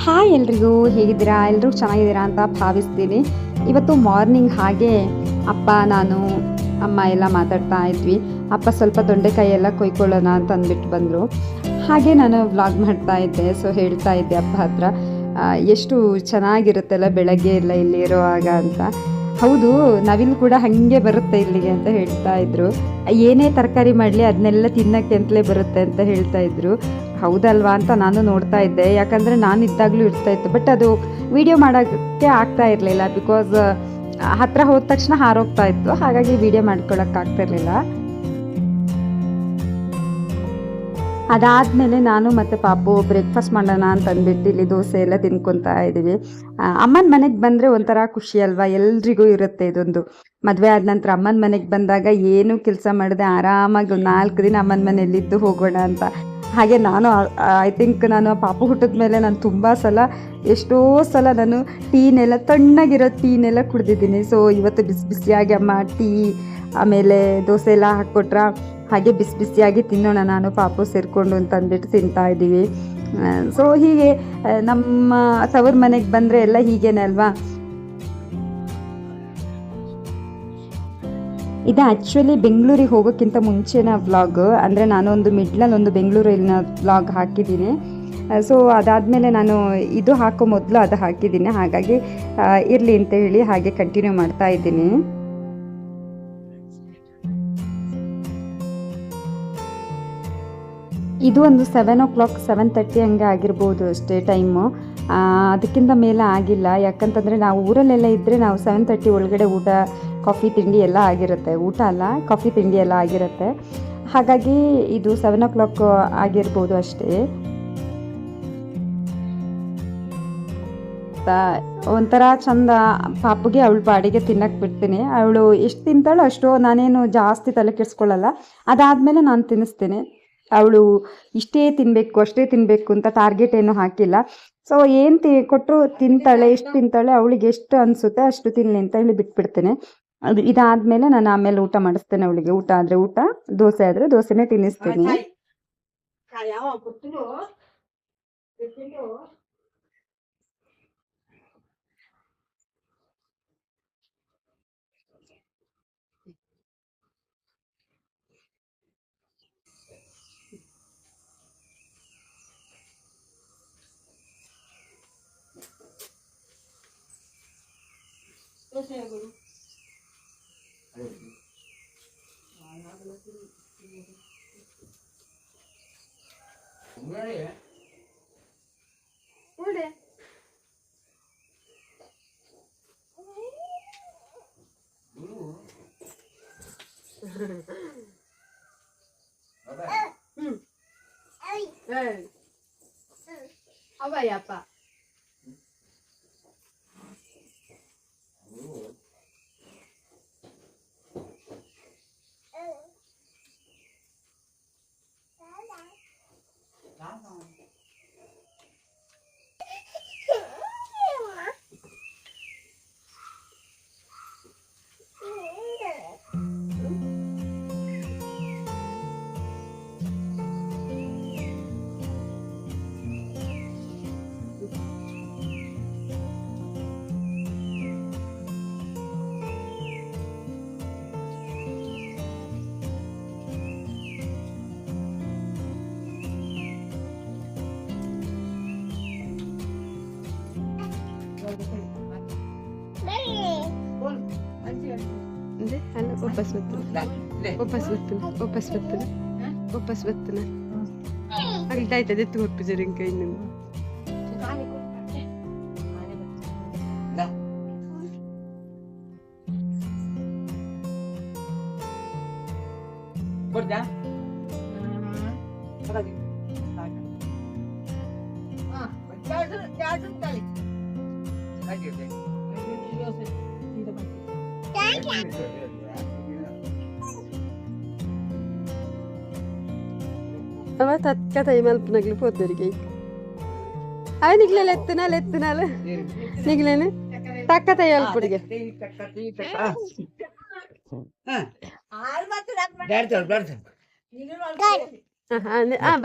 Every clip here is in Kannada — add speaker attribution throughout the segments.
Speaker 1: ಹಾಯ್ ಎಲ್ರಿಗೂ, ಹೇಗಿದ್ದೀರಾ? ಎಲ್ಲರೂ ಚೆನ್ನಾಗಿದ್ದೀರಾ ಅಂತ ಭಾವಿಸ್ತೀನಿ. ಇವತ್ತು ಮಾರ್ನಿಂಗ್ ಹಾಗೆ ಅಪ್ಪ, ನಾನು, ಅಮ್ಮ ಎಲ್ಲ ಮಾತಾಡ್ತಾ ಇದ್ವಿ. ಅಪ್ಪ ಸ್ವಲ್ಪ ತೊಂಡೆಕಾಯಿ ಎಲ್ಲ ಕೊಯ್ಕೊಳ್ಳೋಣ ಅಂತ ಅಂದ್ಬಿಟ್ಟು ಬಂದರು. ಹಾಗೆ ನಾನು ವ್ಲಾಗ್ ಮಾಡ್ತಾ ಇದ್ದೆ. ಸೊ ಹೇಳ್ತಾ ಇದ್ದೆ ಅಪ್ಪ ಹತ್ರ, ಎಷ್ಟು ಚೆನ್ನಾಗಿರುತ್ತಲ್ಲ ಬೆಳಗ್ಗೆ ಎಲ್ಲ ಇಲ್ಲಿ ಇರುವಾಗ ಅಂತ. ಹೌದು, ನವಿಲು ಕೂಡ ಹಾಗೆ ಬರುತ್ತೆ ಇಲ್ಲಿಗೆ ಅಂತ ಹೇಳ್ತಾ ಇದ್ರು. ಏನೇ ತರಕಾರಿ ಮಾಡಲಿ ಅದನ್ನೆಲ್ಲ ತಿನ್ನಕ್ಕೆ ಅಂತಲೇ ಬರುತ್ತೆ ಅಂತ ಹೇಳ್ತಾ ಇದ್ರು. ಹೌದಲ್ವಾ ಅಂತ ನಾನು ನೋಡ್ತಾ ಇದ್ದೆ, ಯಾಕಂದರೆ ನಾನು ಇದ್ದಾಗಲೂ ಇರ್ತಾ ಇತ್ತು. ಬಟ್ ಅದು ವಿಡಿಯೋ ಮಾಡೋಕ್ಕೆ ಆಗ್ತಾ ಇರಲಿಲ್ಲ, ಬಿಕಾಸ್ ಹತ್ತಿರ ಹೋದ ತಕ್ಷಣ ಹಾರೋಗ್ತಾ ಇತ್ತು. ಹಾಗಾಗಿ ವಿಡಿಯೋ ಮಾಡ್ಕೊಳಕ್ಕೆ ಇರಲಿಲ್ಲ. ಅದಾದಮೇಲೆ ನಾನು ಮತ್ತು ಪಾಪು ಬ್ರೇಕ್ಫಾಸ್ಟ್ ಮಾಡೋಣ ಅಂತ ಅಂದ್ಬಿಟ್ಟು ಇಲ್ಲಿ ದೋಸೆ ಎಲ್ಲ ತಿನ್ಕೊತಾ ಇದ್ದೀವಿ. ಅಮ್ಮನ ಮನೆಗೆ ಬಂದರೆ ಒಂಥರ ಖುಷಿ ಅಲ್ವಾ, ಎಲ್ರಿಗೂ ಇರುತ್ತೆ ಇದೊಂದು. ಮದುವೆ ಆದ ನಂತರ ಅಮ್ಮನ ಮನೆಗೆ ಬಂದಾಗ ಏನೂ ಕೆಲಸ ಮಾಡದೆ ಆರಾಮಾಗಿ ಒಂದು 4 ದಿನ ಅಮ್ಮನ ಮನೆಯಲ್ಲಿದ್ದು ಹೋಗೋಣ ಅಂತ. ಹಾಗೆ ನಾನು ಐ ಥಿಂಕ್ ನಾನು ಪಾಪು ಹುಟ್ಟಿದ ಮೇಲೆ ನಾನು ತುಂಬ ಸಲ, ಎಷ್ಟೋ ಸಲ ನಾನು ತಣ್ಣಗಿರೋ ಟೀನೆಲ್ಲ ಕುಡಿದಿದ್ದೀನಿ. ಸೊ ಇವತ್ತು ಬಿಸಿ ಬಿಸಿಯಾಗಿ ಅಮ್ಮ ಟೀ ಆಮೇಲೆ ದೋಸೆ ಎಲ್ಲ ಹಾಕ್ಕೊಟ್ರ, ಹಾಗೆ ಬಿಸಿ ಬಿಸಿಯಾಗಿ ತಿನ್ನೋಣ ನಾನು ಪಾಪು ಸೇರಿಕೊಂಡು ಅಂತ ಅಂದ್ಬಿಟ್ಟು ತಿಂತಾ ಇದ್ದೀವಿ. ಸೊ ಹೀಗೆ ನಮ್ಮ ತವ್ರ ಮನೆಗೆ ಬಂದರೆ ಎಲ್ಲ ಹೀಗೇನೆ ಅಲ್ವಾ. ಇದು ಆ್ಯಕ್ಚುಲಿ ಬೆಂಗಳೂರಿಗೆ ಹೋಗೋಕ್ಕಿಂತ ಮುಂಚೆನ ವ್ಲಾಗ್, ಅಂದರೆ ನಾನೊಂದು ಮಿಡ್ಲಲ್ಲಿ ಒಂದು ಬೆಂಗಳೂರಿನ ವ್ಲಾಗ್ ಹಾಕಿದ್ದೀನಿ. ಸೊ ಅದಾದಮೇಲೆ ನಾನು ಇದು ಹಾಕೋ ಮೊದಲು ಅದು ಹಾಕಿದ್ದೀನಿ. ಹಾಗಾಗಿ ಇರಲಿ ಅಂತ ಹೇಳಿ ಹಾಗೆ ಕಂಟಿನ್ಯೂ ಮಾಡ್ತಾ ಇದ್ದೀನಿ. ಇದು ಒಂದು 7 o'clock 7:30 ಹಂಗೆ ಆಗಿರ್ಬೋದು ಅಷ್ಟೇ ಟೈಮು. ಅದಕ್ಕಿಂತ ಮೇಲೆ ಆಗಿಲ್ಲ. ಯಾಕಂತಂದರೆ ನಾವು ಊರಲ್ಲೆಲ್ಲ ಇದ್ದರೆ ನಾವು 7:30 ಒಳಗಡೆ ಊಟ, ಕಾಫಿ, ತಿಂಡಿ ಎಲ್ಲ ಆಗಿರುತ್ತೆ. ಊಟ ಅಲ್ಲ, ಕಾಫಿ ತಿಂಡಿ ಎಲ್ಲ ಆಗಿರುತ್ತೆ. ಹಾಗಾಗಿ ಇದು 7 o'clock ಆಗಿರ್ಬೋದು ಅಷ್ಟೇ. ಒಂಥರ ಚಂದ. ಪಾಪುಗೆ ಅವಳು ಪಾಡಿಗೆ ತಿನ್ನಕ್ಕೆ ಬಿಡ್ತೀನಿ. ಅವಳು ಎಷ್ಟು ತಿಂತಾಳೋ ಅಷ್ಟು, ನಾನೇನು ಜಾಸ್ತಿ ತಲೆ ಕೆಡಿಸ್ಕೊಳ್ಳಲ್ಲ. ಅದಾದಮೇಲೆ ನಾನು ತಿನ್ನಿಸ್ತೀನಿ. ಅವಳು ಇಷ್ಟೇ ತಿನ್ನಬೇಕು ಅಷ್ಟೇ ತಿನ್ನಬೇಕು ಅಂತ ಟಾರ್ಗೆಟ್ ಏನು ಹಾಕಿಲ್ಲ. ಸೊ ಏನು ಕೊಟ್ಟರು ತಿಂತಾಳೆ, ಎಷ್ಟು ತಿಂತಾಳೆ, ಅವಳಿಗೆ ಎಷ್ಟು ಅನಿಸುತ್ತೆ ಅಷ್ಟು ತಿನ್ನಲಿ ಅಂತ ಹೇಳಿ ಬಿಟ್ಬಿಡ್ತೇನೆ. ಅದು ಇದಾದಮೇಲೆ ನಾನು ಆಮೇಲೆ ಊಟ ಮಾಡಿಸ್ತೇನೆ ಅವಳಿಗೆ. ಊಟ ಆದರೆ ಊಟ, ದೋಸೆ ಆದರೆ ದೋಸೆನೇ ತಿನ್ನಿಸ್ತೀನಿ. ಅವಯ್ಯಪ್ಪ ವಾಪಸ್ ಬರ್ತನ ಆಗ್ತಾಯ್ತದೆ ತೋರ್ಪಿಸರಿ ಕೈ ನಿಮ್ಗೆ. అవ తత్కత మల్పు నగిలి పోద్దరికి అవి నిగిలేలు ఎత్తునాలు నిగిలేను తక్కత అల్పుడిಗೆ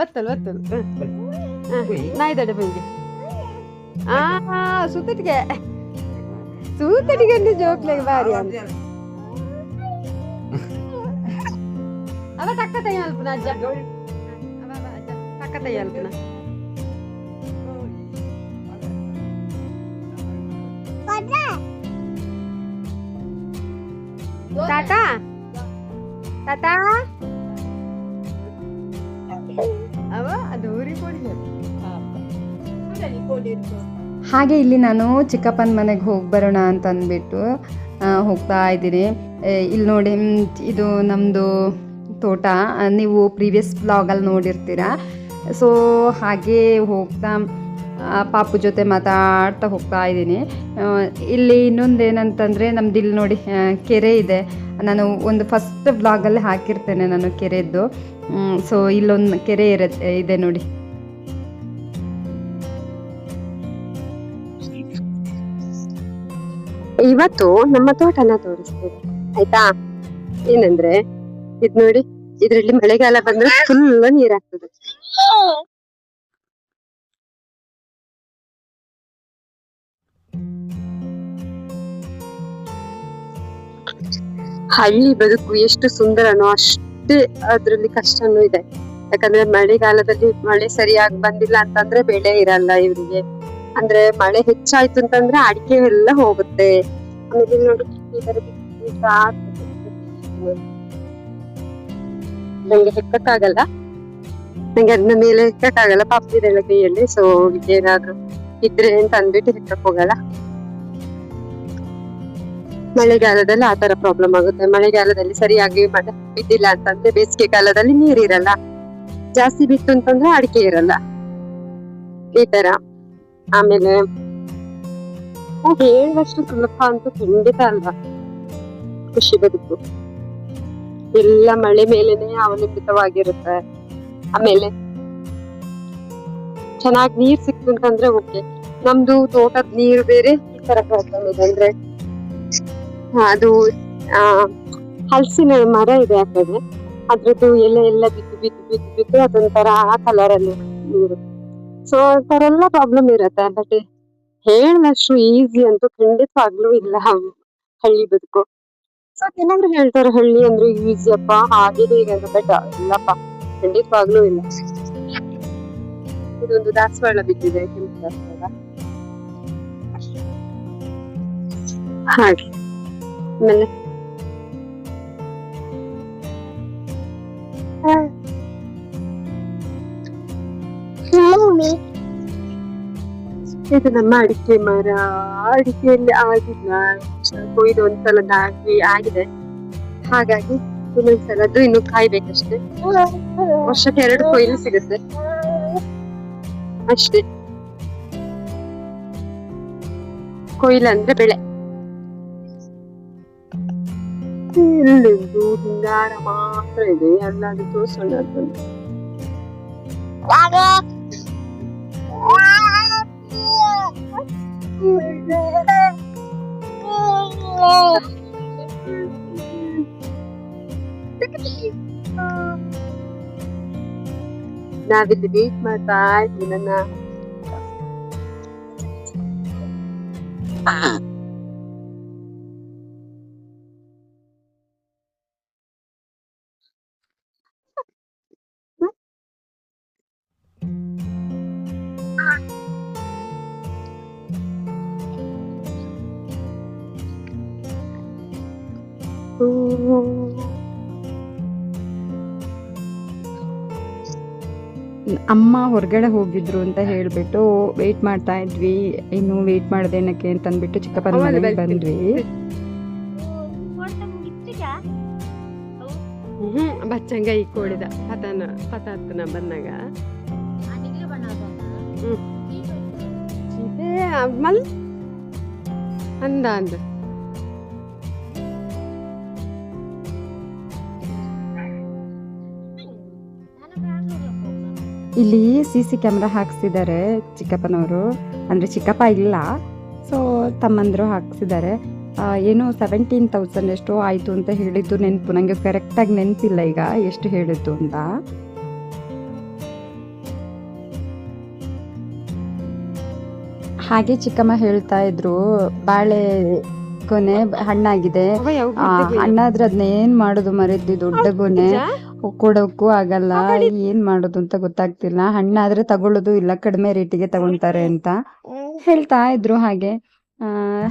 Speaker 1: ಬತ್ತಲ್ ನಾಯ್ದಡೆ ಬಂಗೆ ಸುತ್ತಿಗೆ ಸೂತಡಿಗೆ ಜೋಕ್ಲೆಗೆ ಬಾರಿ ಅಂತ ಅವ ತಕ್ಕ ತೈ ಅಲ್ಪನ ಅಜ್ಜ ತಕ್ಕ ತೈ ಅಲ್ಪನ ತಾತ ತಾತ ಅವ ಅದು ಊರಿ
Speaker 2: ಹಾಗೆ ಇಲ್ಲಿ ನಾನು ಚಿಕ್ಕಪ್ಪನ ಮನೆಗೆ ಹೋಗಿ ಬರೋಣ ಅಂತ ಅಂದ್ಬಿಟ್ಟು ಹೋಗ್ತಾ ಇದ್ದೀನಿ. ಇಲ್ಲಿ ನೋಡಿ ಇದು ನಮ್ಮದು ತೋಟ, ನೀವು ಪ್ರೀವಿಯಸ್ ಬ್ಲಾಗಲ್ಲಿ ನೋಡಿರ್ತೀರ. ಸೊ ಹಾಗೆ ಹೋಗ್ತಾ ಪಾಪು ಜೊತೆ ಮಾತಾಡ್ತಾ ಹೋಗ್ತಾ ಇದ್ದೀನಿ. ಇಲ್ಲಿ ಇನ್ನೊಂದು ಏನಂತಂದರೆ ನಮ್ದು ಇಲ್ಲಿ ನೋಡಿ ಕೆರೆ ಇದೆ. ನಾನು ಒಂದು ಫಸ್ಟ್ ಬ್ಲಾಗಲ್ಲಿ ಹಾಕಿರ್ತೇನೆ ನಾನು ಕೆರೆದ್ದು. ಸೊ ಇಲ್ಲೊಂದು ಕೆರೆ ಇದೆ ನೋಡಿ.
Speaker 1: ಇವತ್ತು ನಮ್ಮ ತೋಟನ ತೋರಿಸ್ತೇವೆ ಆಯ್ತಾ. ಏನಂದ್ರೆ ಇದ್ ನೋಡಿ, ಇದ್ರಲ್ಲಿ ಮಳೆಗಾಲ ಬಂದ್ರೆ ಫುಲ್ ನೀರಾಗ್ತದೆ. ಹಳ್ಳಿ ಬದುಕು ಎಷ್ಟು ಸುಂದರನೋ ಅಷ್ಟೇ ಅದ್ರಲ್ಲಿ ಕಷ್ಟನೂ ಇದೆ. ಯಾಕಂದ್ರೆ ಮಳೆಗಾಲದಲ್ಲಿ ಮಳೆ ಸರಿಯಾಗಿ ಬಂದಿಲ್ಲ ಅಂತಂದ್ರೆ ಬೆಳೆ ಇರಲ್ಲ ಇವರಿಗೆ. ಅಂದ್ರೆ ಮಳೆ ಹೆಚ್ಚಾಯ್ತು ಅಂತಂದ್ರೆ ಅಡಿಕೆ ಎಲ್ಲ ಹೋಗುತ್ತೆ. ಆಮೇಲೆ ನೋಡಿ ನಂಗೆ ಹೆಕ್ಕಕ್ಕಾಗಲ್ಲ, ನಂಗೆ ಅದನ್ನ ಮೇಲೆ ಹೆಕ್ಕಕ್ಕಾಗಲ್ಲ, ಪಾಪಿದೆಲ್ಲ ಕೈಯಲ್ಲಿ. ಸೊ ಏನಾದ್ರು ಇದ್ರೆ ಅಂತ ಅಂದ್ಬಿಟ್ಟು ಹೆಕ್ಕಕ್ ಹೋಗಲ್ಲ. ಮಳೆಗಾಲದಲ್ಲಿ ಆತರ ಪ್ರಾಬ್ಲಮ್ ಆಗುತ್ತೆ. ಮಳೆಗಾಲದಲ್ಲಿ ಸರಿಯಾಗಿ ಮಳೆ ಬಿದ್ದಿಲ್ಲ ಅಂತಂದ್ರೆ ಬೇಸಿಗೆ ಕಾಲದಲ್ಲಿ ನೀರಿರಲ್ಲ, ಜಾಸ್ತಿ ಬಿತ್ತು ಅಂತಂದ್ರೆ ಅಡಿಕೆ ಇರಲ್ಲ, ಈ ತರ. ಆಮೇಲೆ ಹೇಳುವಷ್ಟು ಸುಲಭ ಅಂತೂ ಖಂಡಿತ ಅಲ್ವಾ ಖುಷಿ ಬದುಕು. ಎಲ್ಲ ಮಳೆ ಮೇಲೆನೆ ಅವಲಂಬಿತವಾಗಿರುತ್ತೆ. ಆಮೇಲೆ ಚೆನ್ನಾಗಿ ನೀರ್ ಸಿಕ್ತು ಅಂತಂದ್ರೆ ಓಕೆ. ನಮ್ದು ತೋಟದ ನೀರು ಬೇರೆ, ಈ ತರ ಪ್ರಾಬ್ಲಮ್ ಇದೆ. ಅಂದ್ರೆ ಅದು ಹಲಸಿನ ಮರ ಇದೆ ಆ ಕಡೆ, ಅದ್ರದ್ದು ಎಲೆ ಎಲ್ಲ ಬಿದ್ದು ಬಿದ್ದು ಬಿದ್ದು ಬಿದ್ದು ಅದೊಂಥರ ಆ ಕಲರ್ ಅಲ್ಲಿ ನೀರು. ಸೊ ಆ ತರ ಎಲ್ಲ ಪ್ರಾಬ್ಲಮ್ ಇರತ್ತೆ. ಬಟ್ ಹೇಳಷ್ಟು ಈಸಿ ಅಂತೂ ಖಂಡಿತವಾಗ್ಲೂ ಇಲ್ಲ ಹಳ್ಳಿ ಬದುಕು. ಸೊ ಏನಾದ್ರು ಹೇಳ್ತಾರೆ ಹಳ್ಳಿ ಅಂದ್ರೆ ಈಸಿ ಅಪ್ಪ ಹಾಗೆ ಹೀಗೆ ಅಂತ. ಬಟ್ ಇಲ್ಲಪ್ಪ, ಖಂಡಿತವಾಗ್ಲೂ ಇಲ್ಲ. ಇದೊಂದು ದಾಸವಾಳ ಬಿದ್ದಿದೆ, ಕೆಂಪು ದಾಸವಾಳ. ಹಾಗೆ ಆಮೇಲೆ ಇದು ನಮ್ಮ ಅಡಿಕೆ ಮರ. ಅಡಿಕೆಯಲ್ಲಿ ಆಗಿಲ್ಲ, ಕೊಯ್ದು ಒಂದ್ಸಲ ಆಗಿದೆ. ಹಾಗಾಗಿ ಇನ್ನೊಂದ್ಸಲದ್ದು ಇನ್ನು ಕಾಯ್ಬೇಕಷ್ಟೇ. ವರ್ಷಕ್ಕೆ 2 ಕೊಯ್ಲು ಸಿಗುತ್ತೆ ಅಷ್ಟೇ. ಕೊಯ್ಲು ಅಂದ್ರೆ ಬೆಳೆ. ಇಲ್ಲಿಂದು ಹಿಂಗಾರ ಮಾತ್ರ ಇದೆ, ಎಲ್ಲಾದ್ರೂ ತೋರ್ಸೋಣ ಅಂತ. ನಾವಿಲ್ಲಿ ವೇಟ್ ಮಾಡ್ತಾ ಇದ್ವಿ ನನ್ನ
Speaker 2: ಅಮ್ಮ ಹೊರಗಡೆ ಹೋಗಿದ್ರು ಅಂತ ಹೇಳ್ಬಿಟ್ಟು ವೇಟ್ ಮಾಡ್ತಾ ಇದ್ವಿ. ಇನ್ನು ವೇಟ್ ಮಾಡ್ದೇನಕ್ಕೆ ಅಂತ ಅಂದ್ಬಿಟ್ಟು ಚಿಕ್ಕಪ್ಪನ ಮನೆಗೆ ಬಂದ್ವಿ.
Speaker 1: ಬಚ್ಚಂಗ ಈ ಕೋಳಿದ ಪತಾತನ ಬಂದಾಗ ಮಲ್ ಅಂದ ಅಂದ
Speaker 2: ಇಲ್ಲಿ CC ಕ್ಯಾಮ್ರಾ ಹಾಕ್ಸಿದ್ದಾರೆ ಚಿಕ್ಕಪ್ಪನವರು. ಅಂದರೆ ಚಿಕ್ಕಪ್ಪ ಇಲ್ಲ, ಸೊ ತಮ್ಮಂದರು ಹಾಕ್ಸಿದ್ದಾರೆ. ಏನೋ 17,000 ಎಷ್ಟೋ ಆಯಿತು ಅಂತ ಹೇಳಿದ್ದು ನೆನಪು. ನನಗೆ ಕರೆಕ್ಟಾಗಿ ನೆನಪಿಲ್ಲ ಈಗ ಎಷ್ಟು ಹೇಳಿದ್ದು ಅಂತ.
Speaker 1: ಹಾಗೆ ಚಿಕ್ಕಮ್ಮ ಹೇಳ್ತಾ ಇದ್ರು ಬಾಳೆ ಗೊನೆ ಹಣ್ಣಾಗಿದೆ, ಹಣ್ಣಾದ್ರೆ ಅದನ್ನ ಏನ್ ಮಾಡೋದು ಮರಿದ್ದಿ, ದೊಡ್ಡ ಗೊನೆ ಕೊಡೋಕ್ಕೂ ಆಗಲ್ಲ, ಏನ್ ಮಾಡೋದು ಅಂತ ಗೊತ್ತಾಗ್ತಿಲ್ಲ, ಹಣ್ಣಾದ್ರೆ ತಗೊಳ್ಳೋದು ಇಲ್ಲ ಕಡಿಮೆ ರೇಟಿಗೆ ತಗೊಂತಾರೆ ಅಂತ ಹೇಳ್ತಾ ಇದ್ರು.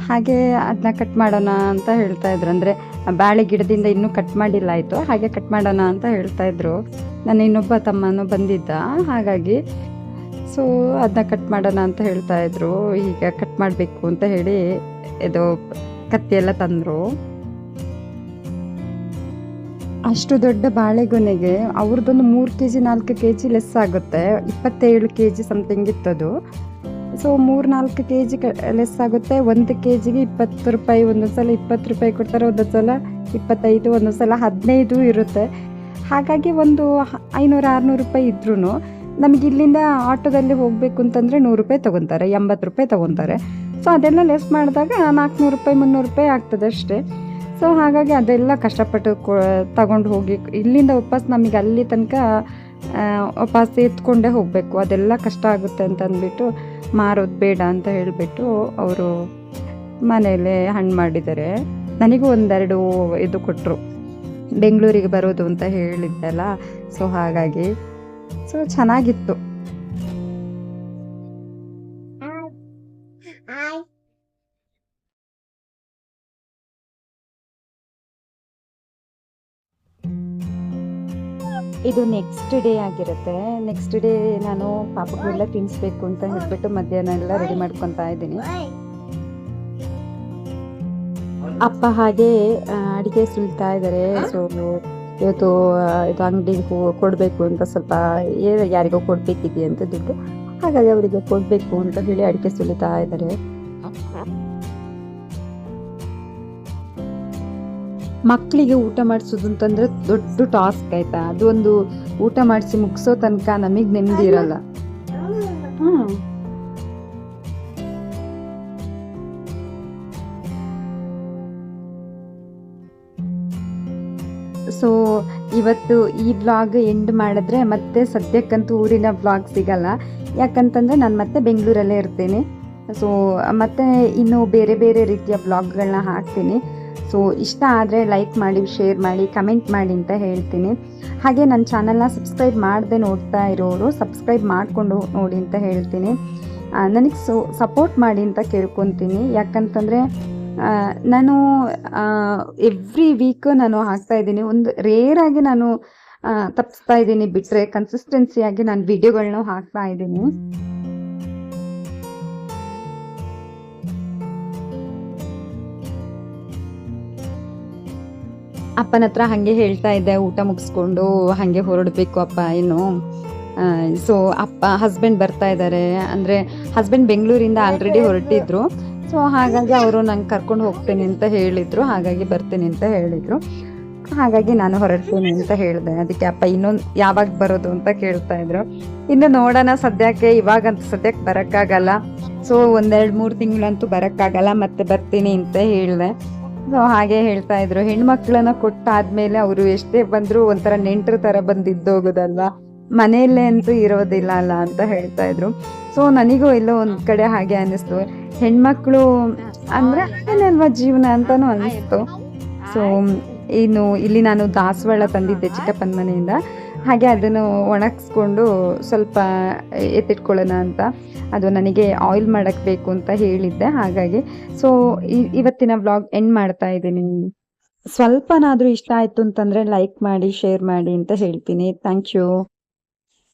Speaker 1: ಹಾಗೆ ಅದನ್ನ ಕಟ್ ಮಾಡೋಣ ಅಂತ ಹೇಳ್ತಾ ಇದ್ರು. ಅಂದ್ರೆ ಬಾಳೆ ಗಿಡದಿಂದ ಇನ್ನೂ ಕಟ್ ಮಾಡಿಲ್ಲ ಆಯ್ತು, ಹಾಗೆ ಕಟ್ ಮಾಡೋಣ ಅಂತ ಹೇಳ್ತಾ ಇದ್ರು. ನನ್ನ ಇನ್ನೊಬ್ಬ ತಮ್ಮನೂ ಬಂದಿದ್ದ, ಹಾಗಾಗಿ ಸೊ ಅದನ್ನ ಕಟ್ ಮಾಡೋಣ ಅಂತ ಹೇಳ್ತಾ ಇದ್ರು. ಈಗ ಕಟ್ ಮಾಡಬೇಕು ಅಂತ ಹೇಳಿ ಇದು ಕತ್ತಿ ಎಲ್ಲ ತಂದರು. ಅಷ್ಟು ದೊಡ್ಡ ಬಾಳೆಗೊನೆಗೆ ಅವ್ರದ್ದೊಂದು 3 kg 4 kg ಲೆಸ್ ಆಗುತ್ತೆ, 27 kg ಸಮಥಿಂಗ್ ಇತ್ತದು. ಸೊ 3-4 kg ಲೆಸ್ ಆಗುತ್ತೆ. 1 kgಗೆ 20 ರೂಪಾಯಿ, ಒಂದೊಂದು ಸಲ 20 ರೂಪಾಯಿ ಕೊಡ್ತಾರೆ, ಒಂದೊಂದು ಸಲ 25, ಒಂದೊಂದು ಸಲ 15 ಇರುತ್ತೆ. ಹಾಗಾಗಿ ಒಂದು 500-600 ರೂಪಾಯಿ ಇದ್ರೂ ನಮಗೆ ಇಲ್ಲಿಂದ ಆಟೋದಲ್ಲಿ ಹೋಗಬೇಕು ಅಂತಂದರೆ 100 ರೂಪಾಯಿ ತೊಗೊತಾರೆ, 80 ರೂಪಾಯಿ ತೊಗೊತಾರೆ. ಸೊ ಅದೆಲ್ಲ ಲೆಸ್ ಮಾಡಿದಾಗ 400 ರೂಪಾಯಿ 300 ರೂಪಾಯಿ ಆಗ್ತದೆ ಅಷ್ಟೇ. ಸೊ ಹಾಗಾಗಿ ಅದೆಲ್ಲ ಕಷ್ಟಪಟ್ಟು ತಗೊಂಡು ಹೋಗಿ ಇಲ್ಲಿಂದ ವಾಪಸ್ ನಮಗೆ ಅಲ್ಲಿ ತನಕ ವಾಪಸ್ ಎತ್ಕೊಂಡೇ ಹೋಗಬೇಕು, ಅದೆಲ್ಲ ಕಷ್ಟ ಆಗುತ್ತೆ ಅಂತ ಅಂದ್ಬಿಟ್ಟು ಮಾರೋದು ಬೇಡ ಅಂತ ಹೇಳಿಬಿಟ್ಟು ಅವರು ಮನೆಯಲ್ಲೇ ಹಣ್ಣು ಮಾಡಿದ್ದಾರೆ. ನನಗೂ ಒಂದೆರಡು ಇದು ಕೊಟ್ಟರು, ಬೆಂಗಳೂರಿಗೆ ಬರೋದು ಅಂತ ಹೇಳಿದ್ದೆಲ್ಲ. ಸೊ ಹಾಗಾಗಿ ಸೊ ಚೆನ್ನಾಗಿತ್ತು. ಇದು ನೆಕ್ಸ್ಟ್ ಡೇ ಆಗಿರುತ್ತೆ. ನೆಕ್ಸ್ಟ್ ಡೇ ನಾನು ಪಾಪಗಳೆಲ್ಲ ತಿನ್ನಿಸ್ಬೇಕು ಅಂತ ಹೇಳ್ಬಿಟ್ಟು ಮಧ್ಯಾಹ್ನ ಎಲ್ಲ ರೆಡಿ ಮಾಡ್ಕೊತಾ ಇದ್ದೀನಿ. ಅಪ್ಪ ಹಾಗೆ ಅಡಿಗೆ ಸುಲ್ತಾ ಇದ್ದಾರೆ. ಸೊ ಇವತ್ತು ಇದು ಅಂಗಡಿಗೆ ಕೊಡಬೇಕು ಅಂತ ಸ್ವಲ್ಪ ಯಾರಿಗೋ ಕೊಡ್ಬೇಕಿದೆ ಅಂತ ದುಡ್ಡು, ಹಾಗಾಗಿ ಅವರಿಗೆ ಕೊಡಬೇಕು ಅಂತ ಹೇಳಿ ಅಡಿಕೆ ಸುಲಿತಾ ಇದ್ದಾರೆ. ಮಕ್ಕಳಿಗೆ ಊಟ ಮಾಡಿಸೋದು ಅಂತಂದ್ರೆ ದೊಡ್ಡ ಟಾಸ್ಕ್ ಆಯ್ತಾ. ಅದು ಒಂದು ಊಟ ಮಾಡಿಸಿ ಮುಗಿಸೋ ತನಕ ನಮಗೆ ನೆಮ್ಮದಿ ಇರಲ್ಲ. ಸೊ ಇವತ್ತು ಈ ವ್ಲಾಗ್ ಎಂಡ್ ಮಾಡಿದ್ರೆ ಮತ್ತೆ ಸದ್ಯಕ್ಕಂತೂ ಊರಿನ ವ್ಲಾಗ್ ಸಿಗಲ್ಲ, ಯಾಕಂತಂದರೆ ನಾನು ಮತ್ತೆ ಬೆಂಗಳೂರಲ್ಲೇ ಇರ್ತೀನಿ. ಸೊ ಮತ್ತೆ ಇನ್ನು ಬೇರೆ ಬೇರೆ ರೀತಿಯ ವ್ಲಾಗ್ಗಳನ್ನ ಹಾಕ್ತೀನಿ. ಸೊ ಇಷ್ಟ ಆದರೆ ಲೈಕ್ ಮಾಡಿ, ಶೇರ್ ಮಾಡಿ, ಕಮೆಂಟ್ ಮಾಡಿ ಅಂತ ಹೇಳ್ತೀನಿ. ಹಾಗೆ ನನ್ನ ಚಾನಲ್ನ ಸಬ್ಸ್ಕ್ರೈಬ್ ಮಾಡದೆ ನೋಡ್ತಾ ಇರೋರು ಸಬ್ಸ್ಕ್ರೈಬ್ ಮಾಡಿಕೊಂಡು ನೋಡಿ ಅಂತ ಹೇಳ್ತೀನಿ. ನನಗೆ ಸಪೋರ್ಟ್ ಮಾಡಿ ಅಂತ ಕೇಳ್ಕೊತೀನಿ. ಯಾಕಂತಂದರೆ ನಾನು ಎವ್ರಿ ವೀಕ್ ನಾನು ಹಾಕ್ತಾ ಇದ್ದೀನಿ. ಒಂದು ರೇರಾಗಿ ನಾನು ತಪ್ಪಿಸ್ತಾ ಇದ್ದೀನಿ, ಬಿಟ್ಟರೆ ಕನ್ಸಿಸ್ಟೆನ್ಸಿಯಾಗಿ ನಾನು ವಿಡಿಯೋಗಳನ್ನ ಹಾಕ್ತಾ ಇದ್ದೀನಿ. ಅಪ್ಪನ ಹತ್ರ ಹಾಗೆ ಹೇಳ್ತಾ ಇದ್ದೆ, ಊಟ ಮುಗಿಸ್ಕೊಂಡು ಹಾಗೆ ಹೊರಡಬೇಕು ಅಪ್ಪ ಇನ್ನು. ಸೊ ಹಸ್ಬೆಂಡ್ ಬರ್ತಾ ಇದ್ದಾರೆ, ಅಂದರೆ ಹಸ್ಬೆಂಡ್ ಬೆಂಗಳೂರಿಂದ ಆಲ್ರೆಡಿ ಹೊರಟಿದ್ರು. ಸೊ ಹಾಗಾಗಿ ಅವರು ನಂಗೆ ಕರ್ಕೊಂಡು ಹೋಗ್ತೀನಿ ಅಂತ ಹೇಳಿದರು, ಹಾಗಾಗಿ ಬರ್ತೀನಿ ಅಂತ ಹೇಳಿದರು. ಹಾಗಾಗಿ ನಾನು ಹೊರಡ್ತೀನಿ ಅಂತ ಹೇಳಿದೆ. ಅದಕ್ಕೆ ಅಪ್ಪ ಇನ್ನೊಂದು ಯಾವಾಗ ಬರೋದು ಅಂತ ಕೇಳ್ತಾ ಇದ್ರು. ಇನ್ನು ನೋಡೋಣ, ಇವಾಗಂತೂ ಸದ್ಯಕ್ಕೆ ಬರೋಕ್ಕಾಗಲ್ಲ. ಸೊ 1-2-3 ತಿಂಗಳಂತೂ ಬರೋಕ್ಕಾಗಲ್ಲ, ಮತ್ತೆ ಬರ್ತೀನಿ ಅಂತ ಹೇಳಿದೆ. ಸೊ ಹಾಗೆ ಹೇಳ್ತಾ ಇದ್ರು, ಹೆಣ್ಮಕ್ಳನ್ನ ಕೊಟ್ಟಾದ್ಮೇಲೆ ಅವರು ಎಷ್ಟೇ ಬಂದರೂ ಒಂಥರ ನೆಂಟರ ಥರ ಬಂದಿದ್ದೋಗೋದಲ್ವಾ, ಮನೆಯಲ್ಲೇ ಅಂತೂ ಇರೋದಿಲ್ಲ ಅಲ್ಲ ಅಂತ ಹೇಳ್ತಾ ಇದ್ರು. ಸೊ ನನಗೂ ಎಲ್ಲೋ ಒಂದು ಕಡೆ ಹಾಗೆ ಅನ್ನಿಸ್ತು, ಹೆಣ್ಮಕ್ಳು ಅಂದರೆ ಅಲ್ವಾ ಜೀವನ ಅಂತಲೂ ಅನ್ನಿಸ್ತು. ಸೊ ಇನ್ನು ಇಲ್ಲಿ ನಾನು ದಾಸವಾಳ ತಂದಿದ್ದೆ ಚಿಕ್ಕಪ್ಪನ ಮನೆಯಿಂದ, ಹಾಗೆ ಅದನ್ನು ಒಣಗಿಸ್ಕೊಂಡು ಸ್ವಲ್ಪ ಎತ್ತಿಟ್ಕೊಳ್ಳೋಣ ಅಂತ. ಅದು ನನಗೆ ಆಯಿಲ್ ಮಾಡೋಕ್ಕೆ ಬೇಕು ಅಂತ ಹೇಳಿದ್ದೆ, ಹಾಗಾಗಿ ಸೊ ಇವತ್ತಿನ ವ್ಲಾಗ್ ಎಂಡ್ ಮಾಡ್ತಾ ಇದ್ದೀನಿ. ಸ್ವಲ್ಪನಾದರೂ ಇಷ್ಟ ಆಯಿತು ಅಂತಂದರೆ ಲೈಕ್ ಮಾಡಿ, ಶೇರ್ ಮಾಡಿ ಅಂತ ಹೇಳ್ತೀನಿ. Thank you.